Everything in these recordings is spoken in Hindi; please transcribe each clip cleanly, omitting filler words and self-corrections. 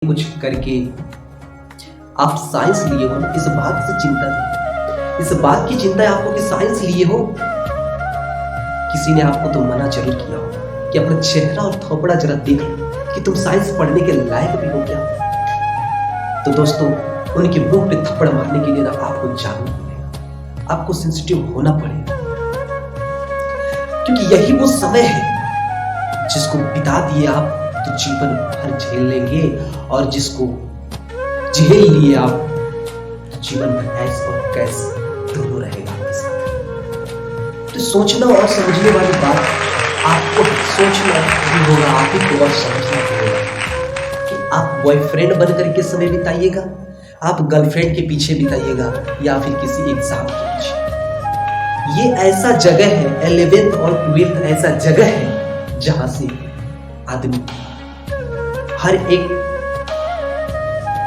कुछ करके आप साइंस लिए हो, इस बात से चिंता नहीं। इस बात की चिंता है आपको कि साइंस लिए हो, किसी ने आपको तो मना जरूर किया हो कि अपना चेहरा और थोपड़ा जरा देख लो कि तुम साइंस पढ़ने के लायक भी हो क्या। तो दोस्तों, उनके मुंह पे थप्पड़ मारने के लिए ना आपको जानना पड़ेगा, आपको सेंसिटिव होना पड़ेगा, क्योंकि यही वो समय है जिसको बिता दिए आप तो जीवन भर झेल लेंगे, और जिसको झेल लिए आप तो जीवन भर ऐस और कैस दोनों रहेगा आपके साथ। तो सोचना और समझने वाली बात आपको सोचना भी होगा, आप ही को और समझना भी होगा कि आप बॉयफ्रेंड बनकर के समय बिताइएगा, आप गर्लफ्रेंड के पीछे बिताइएगा, या फिर किसी एग्जाम के पीछे। ये ऐसा जगह है, 11th और 12th ऐसा जगह है जहां से आदमी हर एक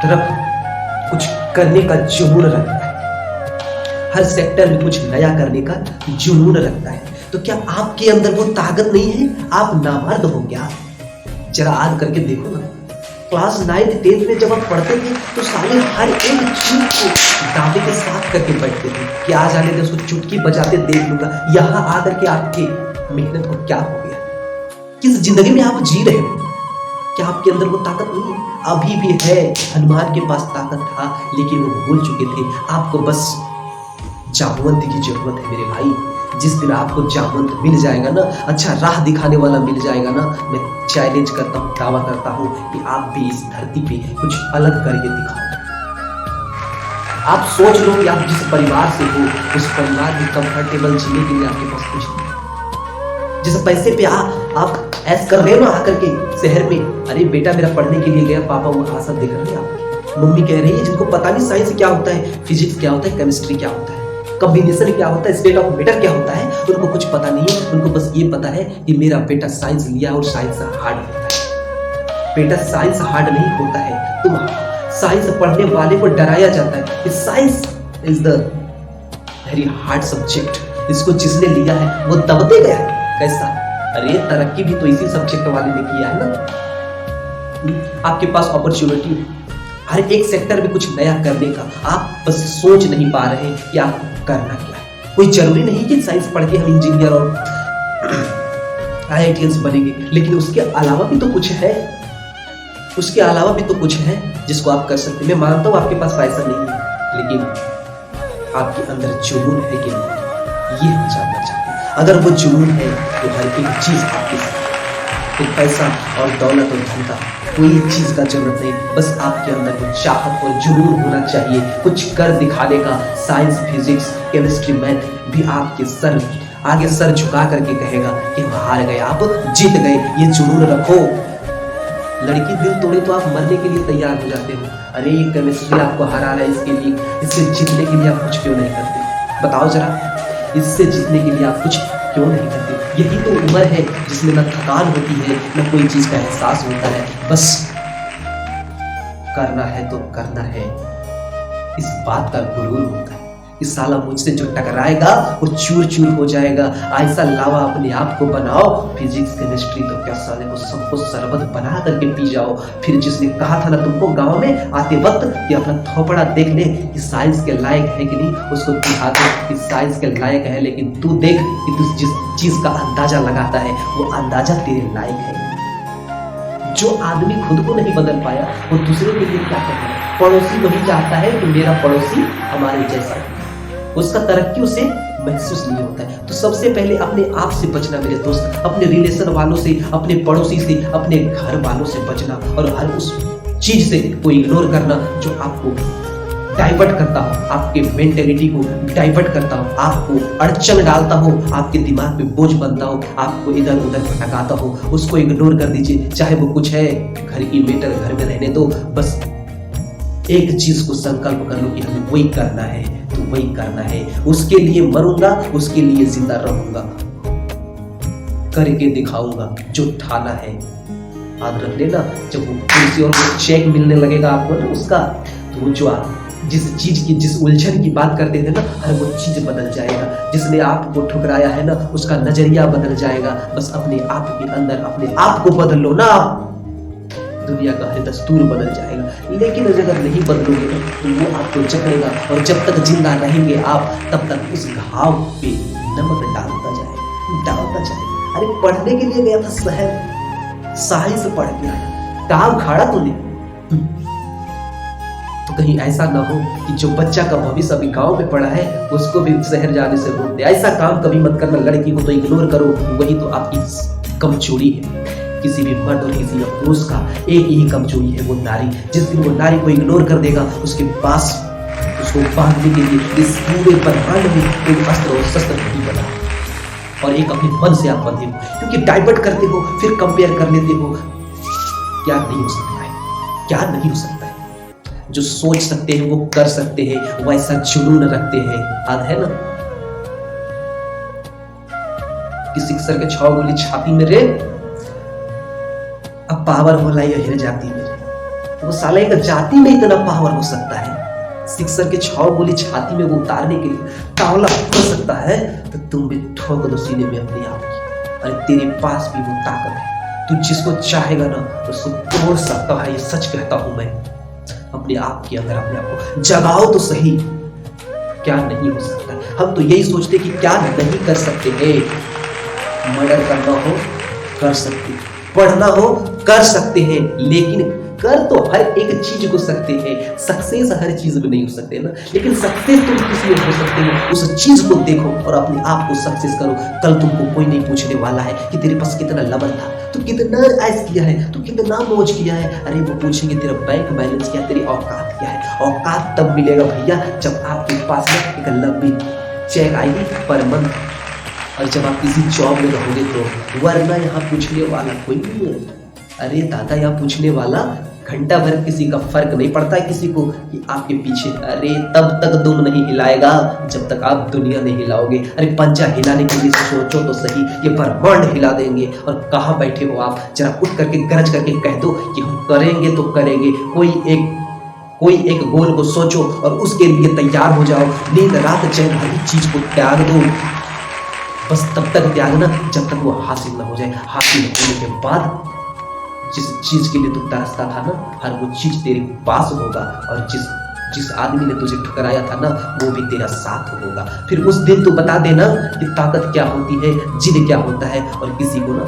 तरफ कुछ करने का जुनून रखता है, हर सेक्टर में कुछ नया करने का जुनून रखता है। तो क्या आपके अंदर वो ताकत नहीं है? आप नामर्द हो क्या? जरा याद करके देखो ना, क्लास 9th 10th में जब आप पढ़ते थे तो साले हर एक चीज को दावे के साथ करके बैठते थे कि आ जाने दे, उसको चुटकी बजाते देख लूंगा। यहाँ आकर के आपके मेहनत को क्या हो गया? किस जिंदगी में आप जी रहे हो? क्या आपके अंदर वो ताकत नहीं है? अभी भी है। हनुमान के पास ताकत था लेकिन वो भूल चुके थे। आपको बस जामवंत की जरूरत है मेरे भाई। जिस दिन आपको जामवंत मिल जाएगा ना, अच्छा राह दिखाने वाला मिल जाएगा ना, मैं चैलेंज करता हूँ, दावा करता हूँ कि आप भी इस धरती पे कुछ अलग करके दिखाओ। आप सोच लो कि आप जिस परिवार से हो उस परिवार में कंफर्टेबल जीने के लिए आपके पास कुछ नहीं। जिस पैसे पे आप ऐस कर रहे हो ना आकर के शहर में, अरे बेटा मेरा पढ़ने के लिए गया, पापा वो आशा देख रहे हैं आप, मम्मी कह रही है, जिनको पता नहीं साइंस क्या होता है, फिजिक्स क्या होता है, केमिस्ट्री क्या होता है, कॉम्बिनेशन क्या होता है, स्टेट ऑफ मैटर क्या होता है, उनको कुछ पता नहीं है। उनको बस ये पता है कि मेरा बेटा साइंस लिया और साइंस हार्ड होता है। बेटा साइंस हार्ड नहीं होता है, तुम साइंस पढ़ने वाले को डराया जाता है कि science is the very hard subject, इसको जिसने लिया है वो दबते गया। कैसा? अरे तरक्की भी तो इसी सब्जेक्ट वाले ने किया है ना। आपके पास अपॉर्चुनिटी है हर एक सेक्टर में कुछ नया करने का, आप बस सोच नहीं पा रहे कि आप करना क्या है। कोई जरूरी नहीं कि साइंस पढ़ के हम इंजीनियर और IITians बनेंगे, लेकिन उसके अलावा भी तो कुछ है, उसके अलावा भी तो कुछ है जिसको आप कर सकते हैं। मैं मानता हूं आपके पास पैसा नहीं है, लेकिन आपके अंदर जुनून है कि नहीं, ये हम जानना चाहते हैं। अगर वो जुनून है तो हर एक चीज आपके साथ, तो पैसा और दौलत और धन का कोई चीज का जरूरत नहीं, बस आपके अंदर वो चाहत और जुनून होना चाहिए कुछ कर दिखाने का। साइंस, फिजिक्स, केमिस्ट्री, मैथ भी आपके सर आगे सर झुका करके कहेगा कि हम हार गए, आप जीत गए। ये जुनून रखो। लड़की दिल तोड़े तो आप मरने के लिए तैयार हो जाते हो। अरे ये केमिस्ट्री आपको हरा रहा है, इसके लिए, इससे जीतने के लिए आप कुछ क्यों नहीं करते? बताओ जरा, इससे जीतने के लिए आप कुछ क्यों नहीं करते? यही तो उम्र है जिसमें न थकान होती है, न कोई चीज का एहसास होता है, बस करना है तो करना है, इस बात का गुरूर होता है। इस साला मुझसे जो टकराएगा वो चूर चूर हो जाएगा। ऐसा लावा अपने आप को बनाओ, फिजिक्स केमिस्ट्री तो क्या साले को सबको शरबत बना करके पी जाओ। फिर जिसने कहा था ना तुमको गांव में आते वक्त कि अपना थोपड़ा देख ले कि साइंस के लायक है कि नहीं, उसको दिखा दे कि साइंस के लायक है, लेकिन तू देख कि तू जिस चीज का अंदाजा लगाता है वो अंदाजा तेरे लायक है। जो आदमी खुद को नहीं बदल पाया वो दूसरे के लिए क्या करेगा? पड़ोसी वही चाहता है कि मेरा पड़ोसी हमारे जैसा है, उसका तरक्की उसे महसूस नहीं होता है। तो सबसे पहले अपने आप से बचना मेरे दोस्त, अपने रिलेशन वालों से, अपने पड़ोसी से, अपने घर वालों से बचना, और हर उस चीज से को इग्नोर करना जो आपको डाइवर्ट करता हो, आपके मेंटेलिटी को डाइवर्ट करता हो, आपको अड़चन डालता हो, आपके दिमाग पे बोझ बनता हो, आपको इधर उधर भटकाता हो, उसको इग्नोर कर दीजिए। चाहे वो कुछ है, घर की मैटर घर में रहने दो, बस एक चीज को संकल्प कर लो कि हमें वही करना है, तो वही करना है। उसके लिए मरूंगा, उसके लिए जिंदा रहूंगा, करके दिखाऊंगा जो ठाना है। याद रख लेना, जब वो कुर्सी और वो चेक मिलने लगेगा आपको ना उसका, तो वो जो जिस चीज की, जिस उलझन की बात करते थे ना, हर वो चीज बदल जाएगा। जिसने आपको ठुकराया है ना, उसका नजरिया बदल जाएगा। बस अपने आप के अंदर अपने आप को बदल लो ना आप। दुनिया का हर दस्तूर बदल जाएगा। लेकिन अगर नहीं बदलोगे ना तो वो आपको जकड़ेगा, और जब तक जिंदा रहेंगे आप तब तक उस घाव पे नमक डालता जाएगा। अरे पढ़ने के लिए गया था शहर, साइंस पढ़ के आया, काम खाड़ा तूने। तो कहीं ऐसा ना हो कि जो बच्चा का भविष्य अभी गांव में पड़ा है उसको भी शहर जाने से रोक दे। ऐसा काम कभी मत करना। लड़की को तो इग्नोर करो, वही तो आपकी कमजोरी है। किसी भी मर्द और किसी भी पुरुष का एक ही कमजोरी है, वो नारी। जिस दिन वो नारी को इग्नोर कर देगा उसके पास उसको बांधने के लिए इस पूरे ब्रह्मांड में एक अस्त्र और शस्त्र नहीं बना, और एक अपने मन से आप बंधे हो, क्योंकि डाइवर्ट करते हो, फिर कंपेयर कर लेते हो। क्या नहीं हो सकता है, क्या नहीं हो सकता है। जो सोच सकते हैं वो कर सकते हैं, वैसा जुनून रखते हैं। याद है ना किसी सर के 6 गोली छाती में रे, अब पावर होला ये हिर जाती मेरे। तो वो साले का जाति में इतना पावर हो सकता है, सिक्सर के 6 गोली छाती में वो उतारने के लिए तावला हो सकता है, तो तुम भी ठोक दो सीने में अपने आप की। अरे तेरे पास भी वो ताकत है, तू जिसको चाहेगा ना उसको तोड़ सकता है। ये सच कहता हूं मैं। अपने आप के अंदर अपने आप को जगाओ तो सही। क्या नहीं हो सकता। हम तो यही सोचते कि क्या नहीं कर सकते हैं। मर्डर करना हो कर सकते, पढ़ना हो कर सकते हैं, लेकिन कर तो हर एक चीज को सकते हैं। सक्सेस हर चीज में नहीं हो सकते ना, लेकिन सक्सेस तुम किसी में हो सकते हो। उस चीज को देखो और अपने आप को सक्सेस करो। कल तुमको कोई नहीं पूछने वाला है कि तेरे पास कितना लवन था, तू कितना ऐश किया है, तू कितना मौज किया है। अरे वो पूछेंगे तेरा बैंक बैलेंस क्या, तेरी औकात क्या है। औकात तब मिलेगा भैया जब आपके पास में एक लंबी चेक आएगी पर मंथ, और जब आप किसी जॉब में रहोगे तो। वरना यहाँ पूछने वाला कोई नहीं है। अरे दादा यहाँ पूछने वाला घंटा भर किसी का फर्क नहीं पड़ता है किसी को कि आपके पीछे। अरे तब तक दुम नहीं हिलाएगा जब तक आप दुनिया नहीं हिलाओगे। अरे पंजा हिलाने के लिए सोचो तो सही, ये ब्रह्मांड हिला देंगे। और कहाँ बैठे हो आप, जरा उठ करके गरज करके कह दो कि हम करेंगे तो करेंगे। कोई एक गोल को सोचो और उसके लिए तैयार हो जाओ। नींद रात चैन हर चीज को त्याग दो, बस तब तक त्यागना जब तक वो हासिल ना हो जाए। हासिल होने के बाद जिस चीज के लिए तू तरसता था ना, हर वो चीज तेरे पास होगा। और जिस आदमी ने तुझे ठुकराया था ना, वो भी तेरा साथ होगा। फिर उस दिन तू बता देना कि ताकत क्या होती है, जिद क्या होता है। और किसी को ना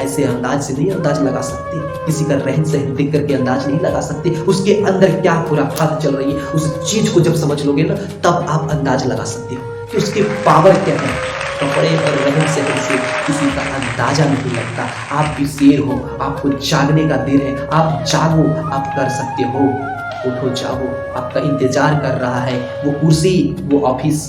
ऐसे अंदाज से नहीं अंदाज लगा सकते, किसी का रहन सहन देख करके अंदाज नहीं लगा सकते। उसके अंदर क्या खुराफात चल रही है, उस चीज को जब समझ लोगे ना तब आप अंदाज लगा सकते हो कि उसकी पावर क्या है। कपड़े और रहन सहन से किसी का अंदाजा नहीं लगता। आप भी शेर हो, आपको जागने का देर है। आप जागो, आप कर सकते हो। उठो जागो, आपका इंतजार कर रहा है वो कुर्सी, वो ऑफिस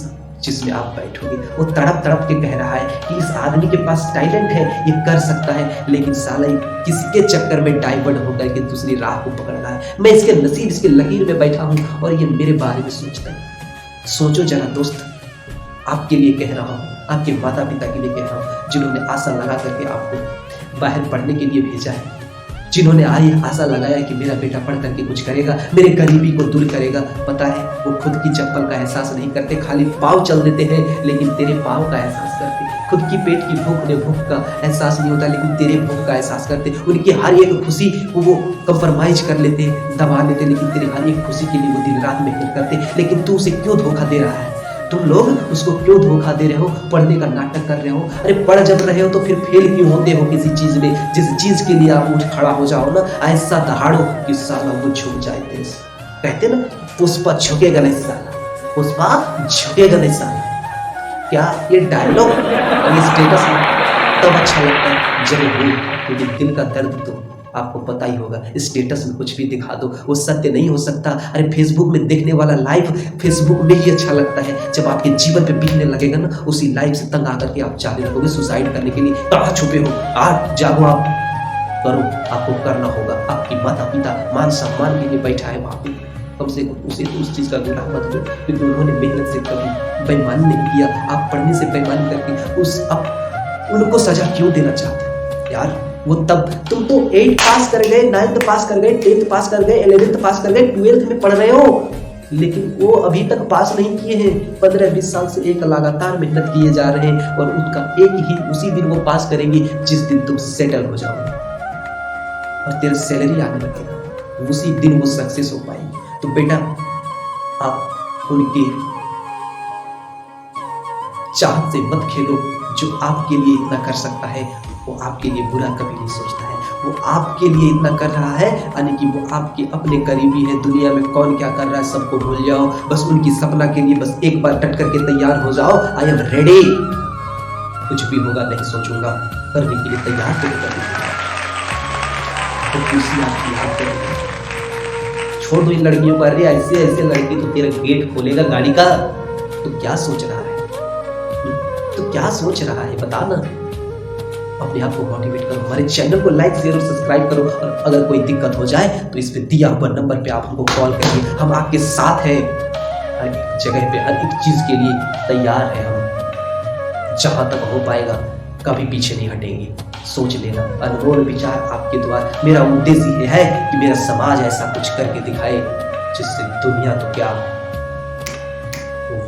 जिसमें आप बैठोगे। वो तड़प तड़प के कह रहा है कि इस आदमी के पास टैलेंट है, ये कर सकता है, लेकिन साला किसके चक्कर में डाइवर्ट होकर के दूसरी राह को पकड़ रहा है। मैं इसके नसीब, इसके लकीर में बैठा हूं और ये मेरे बारे में सोचता है। सोचो जरा दोस्त, आपके लिए कह रहा हूँ, आपके माता पिता के लिए कह रहा हूँ, जिन्होंने आशा लगा करके आपको बाहर पढ़ने के लिए भेजा है, जिन्होंने आई आशा लगाया कि मेरा बेटा पढ़ करके कुछ करेगा, मेरे गरीबी को दूर करेगा। पता है वो खुद की चप्पल का एहसास नहीं करते, खाली पाँव चल देते हैं, लेकिन तेरे पाँव का एहसास करते। खुद की पेट की भूख, उन्हें भूख का एहसास नहीं होता, लेकिन तेरे भूख का एहसास करते। उनकी हर एक खुशी को वो कंप्रोमाइज कर लेते, दबा लेते, लेकिन तेरी हर एक खुशी के लिए वो दिन रात मेहनत करते। लेकिन तू उसे क्यों धोखा दे रहा है? तुम लोग उसको क्यों धोखा दे रहे हो? पढ़ने का नाटक कर रहे हो। अरे पढ़ जब रहे हो तो फिर फेल क्यों होते हो किसी चीज में? जिस चीज के लिए आप उठ खड़ा हो जाओ ना, ऐसा दहाड़ो कि साला वो झुक जाए। कहते ना पुष्पा झुकेगा नहीं साला, पुष्पा झुकेगा नहीं साला। क्या ये डायलॉग, ये स्टेटस तब अच्छा लगता है जब हो, क्योंकि दिल का दर्द तो आपको पता ही होगा। स्टेटस में कुछ भी दिखा दो वो सत्य नहीं हो सकता। अरे फेसबुक में देखने वाला लाइव फेसबुक में ही अच्छा लगता है। जब आपके जीवन पे बीतने लगेगा ना, उसी लाइव से तंग आकर के आप जाने लगोगे सुसाइड करने के लिए। कहाँ छुपे हो? आज जागो, आप करो, आपको करना होगा। आपकी माता पिता मान सम्मान के लिए बैठा है वहां पे, कम से कम उसे तो उस चीज का गुनाह मत दो क्योंकि उन्होंने मेहनत से कभी बेईमानी नहीं किया। आप पढ़ने से बेईमानी करके उनको सजा क्यों देना चाहते यार? वो तब तुम तो 8 पास कर गए, 9th पास कर गए, 10th पास कर गए, 11th पास कर गए, 12th में पढ़ रहे हो, लेकिन वो अभी तक पास नहीं किए हैं। 15-20 साल से एक लगातार मेहनत किए जा रहे हैं और उनका एक ही उसी दिन वो पास करेंगे जिस दिन तुम सेटल हो जाओगे। और तेरा सैलरी आने लगेगा, उसी दिन वो सक्सेस हो पाएगी। तो बेटा आप उनके चाहत से मत खेलो। जो आपके लिए इतना कर सकता है वो आपके लिए बुरा कभी नहीं सोचता है। वो आपके लिए इतना कर रहा है यानी कि वो आपके अपने करीबी है। दुनिया में कौन क्या कर रहा है सबको भूल जाओ, बस उनकी सपना के लिए बस एक बार डट करके तैयार हो जाओ। आई एम रेडी, कुछ भी होगा नहीं सोचूंगा, करने के लिए तैयार तो आपकी याद करेंगे। छोड़ दो इन लड़कियों का, अरे ऐसे ऐसे लड़की तो तेरा गेट खोलेगा गाड़ी का। तो क्या सोच रहा है, तो क्या सोच रहा है बता ना। अपने आप को मोटिवेट करो, हमारे चैनल को लाइक शेयर और सब्सक्राइब करो। और अगर कोई दिक्कत हो जाए तो इस पे दिया हुआ नंबर पे आप हमको कॉल करिए, हम आपके साथ हैं। हर एक जगह पे हर एक चीज के लिए तैयार है हम। जहां तक हो पाएगा कभी पीछे नहीं हटेंगे। सोच लेना, अनमोल विचार आपके द्वार। मेरा उद्देश्य ये है कि मेरा समाज ऐसा कुछ करके दिखाए जिससे दुनिया तो क्या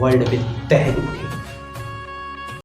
वर्ल्ड में तहल उठे।